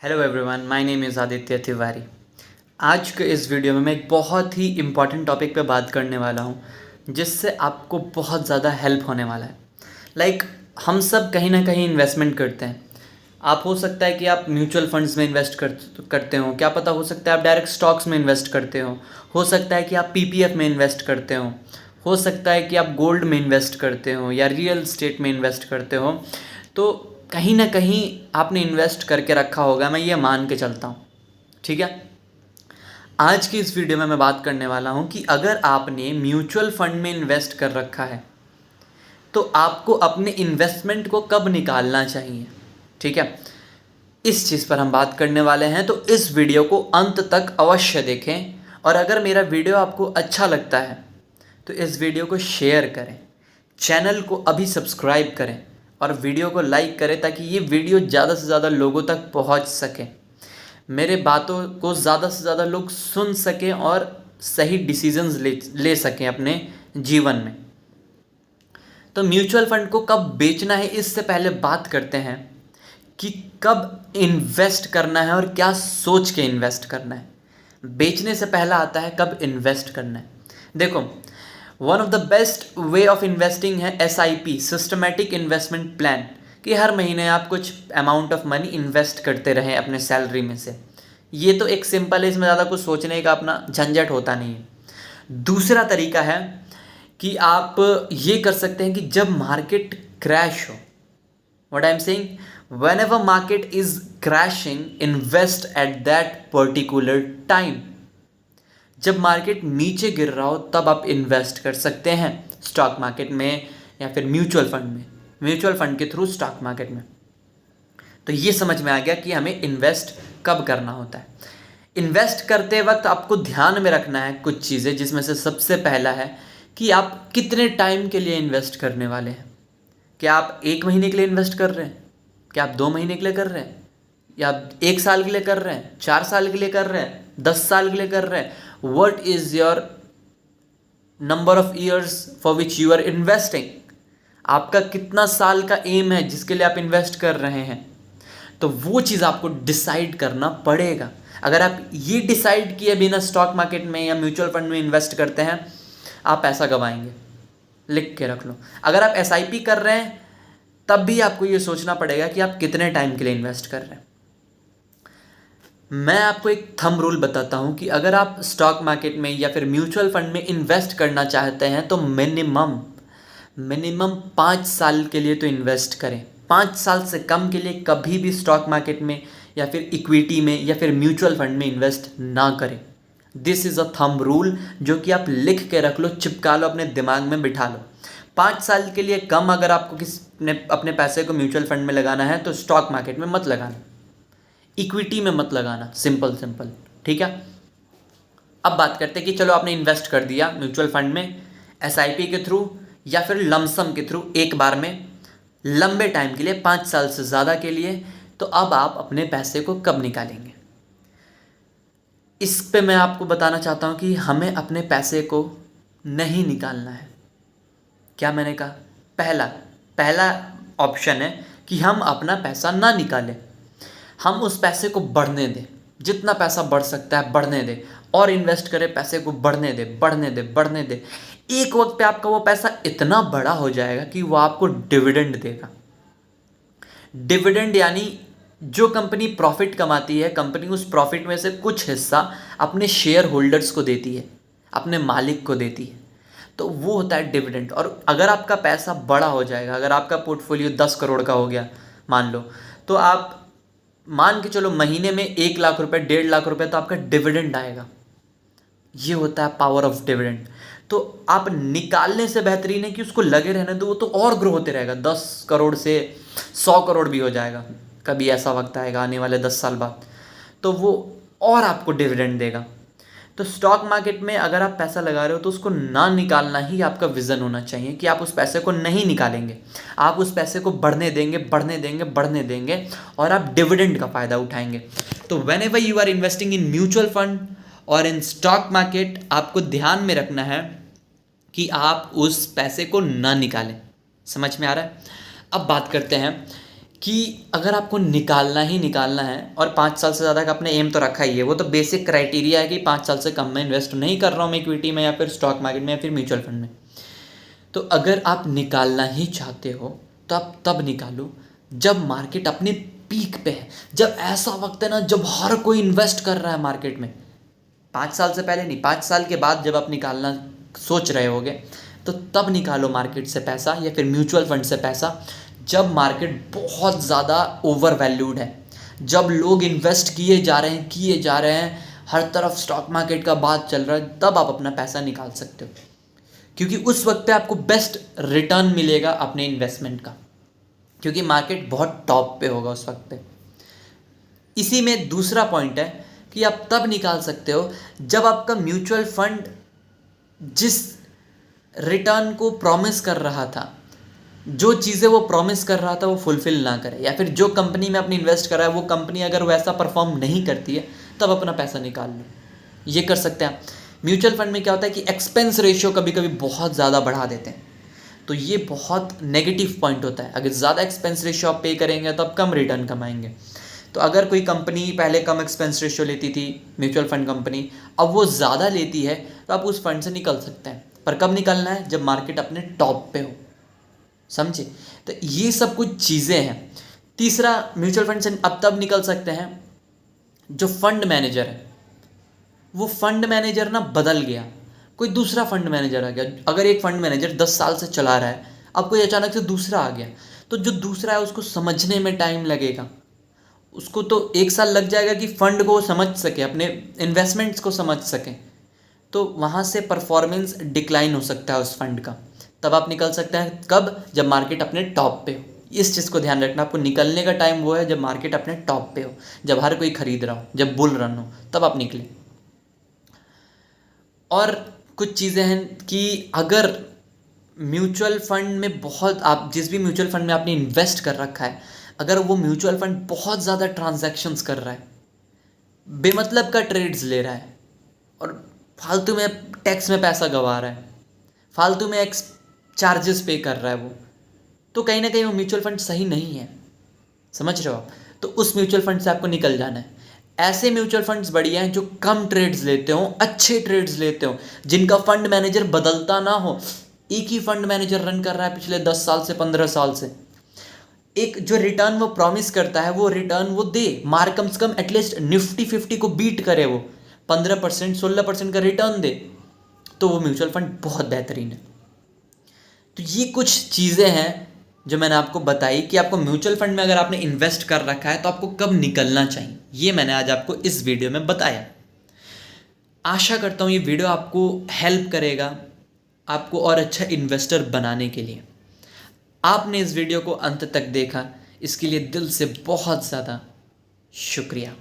Hello everyone, my name is Aditya Tiwari. आज के इस वीडियो में मैं एक बहुत ही इम्पॉर्टेंट टॉपिक पे बात करने वाला हूँ जिससे आपको बहुत ज़्यादा हेल्प होने वाला है। हम सब कहीं ना कहीं इन्वेस्टमेंट करते हैं। आप हो सकता है कि आप म्यूचुअल फंड्स में इन्वेस्ट करते हो, क्या पता हो सकता है आप डायरेक्ट स्टॉक्स में इन्वेस्ट करते हो सकता है कि आप पीपीएफ में इन्वेस्ट करते हो सकता है कि आप गोल्ड में इन्वेस्ट करते हो या रियल स्टेट में इन्वेस्ट करते हो। तो कहीं ना कहीं आपने इन्वेस्ट करके रखा होगा, मैं ये मान के चलता हूँ। ठीक है, आज की इस वीडियो में मैं बात करने वाला हूँ कि अगर आपने म्यूचुअल फंड में इन्वेस्ट कर रखा है तो आपको अपने इन्वेस्टमेंट को कब निकालना चाहिए। ठीक है, इस चीज़ पर हम बात करने वाले हैं, तो इस वीडियो को अंत तक अवश्य देखें। और अगर मेरा वीडियो आपको अच्छा लगता है तो इस वीडियो को शेयर करें, चैनल को अभी सब्सक्राइब करें और वीडियो को लाइक करें ताकि ये वीडियो ज़्यादा से ज़्यादा लोगों तक पहुंच सके, मेरे बातों को ज़्यादा से ज़्यादा लोग सुन सकें और सही डिसीजंस ले सकें अपने जीवन में। तो म्यूचुअल फंड को कब बेचना है इससे पहले बात करते हैं कि कब इन्वेस्ट करना है और क्या सोच के इन्वेस्ट करना है। बेचने से पहला आता है कब इन्वेस्ट करना है। देखो, one of the best way of investing है SIP, सिस्टमेटिक इन्वेस्टमेंट प्लान, कि हर महीने आप कुछ अमाउंट ऑफ मनी इन्वेस्ट करते रहें अपने सैलरी में से। ये तो एक सिंपल है, इसमें ज़्यादा कुछ सोचने का अपना झंझट होता नहीं है। दूसरा तरीका है कि आप ये कर सकते हैं कि जब मार्केट क्रैश हो, what I am saying, whenever market is crashing, invest at that particular time। जब मार्केट नीचे गिर रहा हो तब आप इन्वेस्ट कर सकते हैं स्टॉक मार्केट में या फिर म्यूचुअल फंड में, म्यूचुअल फंड के थ्रू स्टॉक मार्केट में। तो ये समझ में आ गया कि हमें इन्वेस्ट कब करना होता है। इन्वेस्ट करते वक्त आपको ध्यान में रखना है कुछ चीज़ें, जिसमें से सबसे पहला है कि आप कितने टाइम के लिए इन्वेस्ट करने वाले हैं। क्या आप 1 महीने के लिए इन्वेस्ट कर रहे हैं, क्या आप 2 महीने के लिए कर रहे हैं, या आप 1 साल के लिए कर रहे हैं, 4 साल के लिए कर रहे हैं, 10 साल के लिए कर रहे हैं। What is your number of years for which you are investing. आपका कितना साल का एम है जिसके लिए आप इन्वेस्ट कर रहे हैं, तो वो चीज़ आपको डिसाइड करना पड़ेगा। अगर आप ये डिसाइड किए बिना स्टॉक मार्केट में या म्यूचुअल फंड में इन्वेस्ट करते हैं, आप पैसा गंवाएंगे। लिख के रख लो। अगर आप SIP कर रहे हैं तब भी आपको ये सोचना पड़ेगा कि आप कितने टाइम के लिए इन्वेस्ट कर रहे हैं। मैं आपको एक थंब रूल बताता हूं कि अगर आप स्टॉक मार्केट में या फिर म्यूचुअल फंड में इन्वेस्ट करना चाहते हैं तो मिनिमम 5 साल के लिए तो इन्वेस्ट करें। 5 साल से कम के लिए कभी भी स्टॉक मार्केट में या फिर इक्विटी में या फिर म्यूचुअल फंड में इन्वेस्ट ना करें। This is a thumb rule जो कि आप लिख के रख लो, चिपका लो, अपने दिमाग में बिठा लो। 5 साल के लिए कम अगर आपको अपने पैसे को म्यूचुअल फंड में लगाना है तो स्टॉक मार्केट में मत लगाना, इक्विटी में मत लगाना। सिंपल। ठीक है, अब बात करते हैं कि चलो आपने इन्वेस्ट कर दिया म्यूचुअल फंड में, SIP के थ्रू या फिर लमसम के थ्रू, एक बार में लंबे टाइम के लिए, 5 साल से ज़्यादा के लिए। तो अब आप अपने पैसे को कब निकालेंगे, इस पे मैं आपको बताना चाहता हूँ कि हमें अपने पैसे को नहीं निकालना है। क्या मैंने कहा, पहला ऑप्शन है कि हम अपना पैसा ना निकालें, हम उस पैसे को बढ़ने दें, जितना पैसा बढ़ सकता है बढ़ने दें और इन्वेस्ट करें, पैसे को बढ़ने दें। एक वक्त पे आपका वो पैसा इतना बड़ा हो जाएगा कि वो आपको डिविडेंड देगा। डिविडेंड यानी जो कंपनी प्रॉफिट कमाती है, कंपनी उस प्रॉफिट में से कुछ हिस्सा अपने शेयर होल्डर्स को देती है, अपने मालिक को देती है, तो वो होता है डिविडेंड। और अगर आपका पैसा बड़ा हो जाएगा, अगर आपका पोर्टफोलियो 10 करोड़ का हो गया मान लो, तो आप मान के चलो महीने में 1 लाख रुपए, 1.5 लाख रुपए तो आपका डिविडेंड आएगा। ये होता है पावर ऑफ डिविडेंड। तो आप निकालने से बेहतरीन है कि उसको लगे रहने दो, वो तो और ग्रो होते रहेगा। 10 करोड़ से 100 करोड़ भी हो जाएगा, कभी ऐसा वक्त आएगा आने वाले 10 साल बाद, तो वो और आपको डिविडेंड देगा। तो स्टॉक मार्केट में अगर आप पैसा लगा रहे हो तो उसको ना निकालना ही आपका विज़न होना चाहिए कि आप उस पैसे को नहीं निकालेंगे, आप उस पैसे को बढ़ने देंगे और आप डिविडेंड का फ़ायदा उठाएंगे। तो whenever you are investing in mutual fund और इन स्टॉक मार्केट, आपको ध्यान में रखना है कि आप उस पैसे को ना निकालें। समझ में आ रहा है। अब बात करते हैं कि अगर आपको निकालना ही निकालना है और 5 साल से ज़्यादा का आपने एम तो रखा ही है, वो तो बेसिक क्राइटेरिया है कि 5 साल से कम में इन्वेस्ट नहीं कर रहा हूँ मैं इक्विटी में या फिर स्टॉक मार्केट में या फिर म्यूचुअल फंड में। तो अगर आप निकालना ही चाहते हो तो आप तब निकालो जब मार्केट अपने पीक पे है, जब ऐसा वक्त है ना जब हर कोई इन्वेस्ट कर रहा है मार्केट में। 5 साल से पहले नहीं, 5 साल के बाद जब आप निकालना सोच रहे होगे तो तब निकालो मार्केट से पैसा या फिर म्यूचुअल फंड से पैसा, जब मार्केट बहुत ज़्यादा ओवर वैल्यूड है, जब लोग इन्वेस्ट किए जा रहे हैं, हर तरफ स्टॉक मार्केट का बात चल रहा है, तब आप अपना पैसा निकाल सकते हो, क्योंकि उस वक्त पे आपको बेस्ट रिटर्न मिलेगा अपने इन्वेस्टमेंट का, क्योंकि मार्केट बहुत टॉप पे होगा उस वक्त पे। इसी में दूसरा पॉइंट है कि आप तब निकाल सकते हो जब आपका म्यूचुअल फंड जिस रिटर्न को प्रॉमिस कर रहा था, जो चीज़ें वो प्रॉमिस कर रहा था वो फुलफिल ना करे, या फिर जो कंपनी में अपनी इन्वेस्ट कर रहा है वो कंपनी अगर वैसा परफॉर्म नहीं करती है, तब अपना पैसा निकाल लो। ये कर सकते हैं। म्यूचुअल फंड में क्या होता है कि एक्सपेंस रेशियो कभी कभी बहुत ज़्यादा बढ़ा देते हैं, तो ये बहुत नेगेटिव पॉइंट होता है। अगर ज़्यादा एक्सपेंस रेशियो आप पे करेंगे तो आप कम रिटर्न कमाएंगे। तो अगर कोई कंपनी पहले कम एक्सपेंस रेशियो लेती थी, म्यूचुअल फंड कंपनी, अब वो ज़्यादा लेती है, तो आप उस फंड से निकल सकते हैं। पर कब निकलना है? जब मार्केट अपने टॉप पे हो, समझे? तो ये सब कुछ चीज़ें हैं। तीसरा, म्यूचुअल फंड से अब तब निकल सकते हैं जो फंड मैनेजर है, वो फंड मैनेजर ना बदल गया, कोई दूसरा फंड मैनेजर आ गया। अगर एक फंड मैनेजर 10 साल से चला रहा है, अब कोई अचानक से दूसरा आ गया, तो जो दूसरा है उसको समझने में टाइम लगेगा। उसको तो 1 साल लग जाएगा कि फंड को समझ सके, अपने इन्वेस्टमेंट्स को समझ सके, तो वहाँ से परफॉर्मेंस डिक्लाइन हो सकता है उस फंड का। तब आप निकल सकते हैं कब? जब मार्केट अपने टॉप पे हो। इस चीज़ को ध्यान रखना, आपको निकलने का टाइम वो है जब मार्केट अपने टॉप पे हो, जब हर कोई खरीद रहा हो, जब बुल रन हो, तब आप निकलें। और कुछ चीज़ें हैं कि अगर म्यूचुअल फंड में बहुत, आप जिस भी म्यूचुअल फंड में आपने इन्वेस्ट कर रखा है, अगर वो म्यूचुअल फंड बहुत ज़्यादा ट्रांजैक्शंस कर रहा है, बेमतलब का ट्रेड्स ले रहा है और फालतू में टैक्स में पैसा गंवा रहा है, फालतू में एक्स चार्जेस पे कर रहा है, वो तो कहीं ना कहीं वो म्यूचुअल फंड सही नहीं है। समझ रहे हो आप? तो उस म्यूचुअल फंड से आपको निकल जाना है। ऐसे म्यूचुअल फंड्स बढ़िया हैं जो कम ट्रेड्स लेते हो, अच्छे ट्रेड्स लेते हो, जिनका फंड मैनेजर बदलता ना हो। एक ही फंड मैनेजर रन कर रहा है पिछले 10 साल से, 15 साल से। एक जो रिटर्न वो प्रॉमिस करता है वो रिटर्न वो दे, मार्क कम से कम एटलीस्ट निफ्टी 50 को बीट करे, वो 15% 16% का रिटर्न दे, तो वो म्यूचुअल फंड बहुत बेहतरीन है। तो ये कुछ चीज़ें हैं जो मैंने आपको बताई कि आपको म्यूचुअल फंड में अगर आपने इन्वेस्ट कर रखा है तो आपको कब निकलना चाहिए, ये मैंने आज आपको इस वीडियो में बताया। आशा करता हूँ ये वीडियो आपको हेल्प करेगा, आपको और अच्छा इन्वेस्टर बनाने के लिए। आपने इस वीडियो को अंत तक देखा, इसके लिए दिल से बहुत ज़्यादा शुक्रिया।